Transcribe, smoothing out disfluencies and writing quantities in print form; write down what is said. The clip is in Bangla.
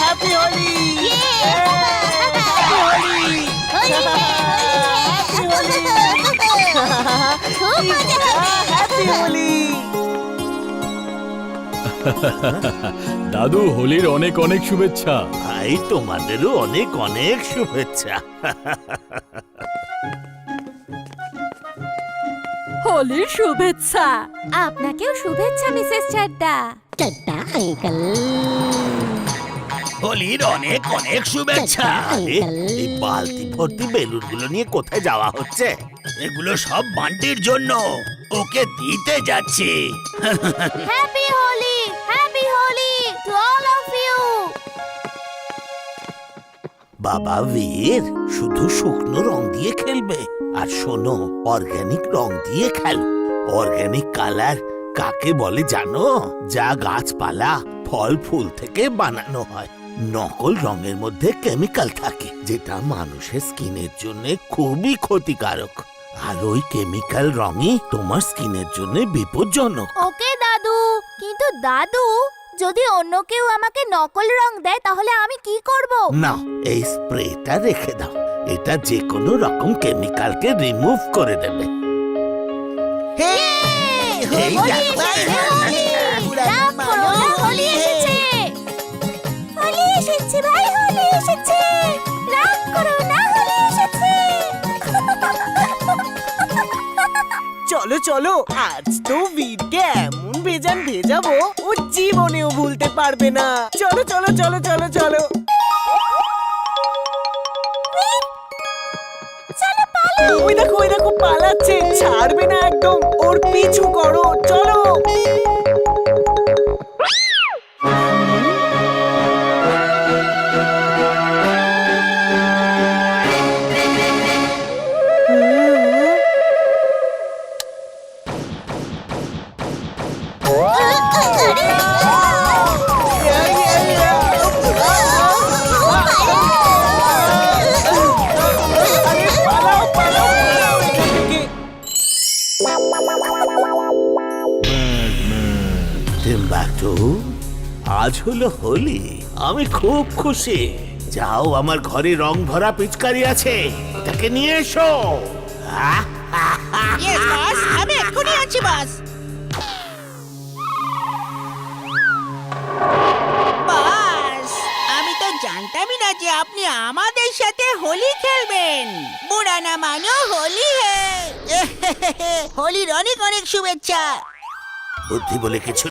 Happy Holi, happy Holi. দাদু, হোলির অনেক অনেক শুভেচ্ছা। ভাই, তোমাদেরও অনেক অনেক শুভেচ্ছা। হোলির শুভেচ্ছা। আপনাকেও শুভেচ্ছা মিসেস চাড্ডা। Tata uncle. হোলির অনেক অনেক শুভেচ্ছা। আরে, এই বালতি ভর্তি বেলুন গুলো নিয়ে কোথায় যাওয়া হচ্ছে? এগুলো সব বান্টির জন্য, ওকে দিতে যাচ্ছি। Happy Holi, happy Holi to all of you. বাবা বীর শুধু শুকনো রং দিয়ে খেলবে, আর শোনো, অর্গানিক রং দিয়ে খেলো। অর্গানিক কালার কাকে বলে জানো? যা গাছপালা ফল ফুল থেকে বানানো হয়। নকল রঙের মধ্যে কেমিক্যাল থাকে, যেটা মানুষের স্কিনের জন্য খুবই ক্ষতিকারক। আর ওই কেমিক্যাল রঙই তোমার স্কিনের জন্য বিপজ্জনক। ওকে দাদু, কিন্তু দাদু, যদি অন্য কেউ আমাকে নকল রং দেয় তাহলে আমি কি করব? না, এই স্প্রেটা রেখে দাও। এটা যে কোনো রকম কেমিক্যালকে রিমুভ করে দেবে। এই দেখো। রাগ করো না, হোলি এসেছে। হোলি এসেছে ভাই, হোলি এসেছে। রাগ করো না, হোলি এসেছে। চলো চলো, আজ তো বীরকে এমন ভেজান ভেজাবো ও জীবনেও ভুলতে পারবে না। চলো চলো চলো চলো চলো। ওই দেখো পালাচ্ছে, ছাড়বে না একদম। ওর পিছু করো, চলো। টিম্বাকটু, আজ হলো হোলি, আমি খুব খুশি। যাও, আমার ঘরে রং ভরা পিচকারি আছে, ওটাকে নিয়ে এসো। আমি এক্ষুনি আছি বাস। বাস, আমি তো জানতামই না যে আপনি আমাদের সাথে হোলি খেলবেন। বুড়া না মানো হোলি হে। হোলির অনেক অনেক শুভেচ্ছা। বুদ্ধি বলে কিছু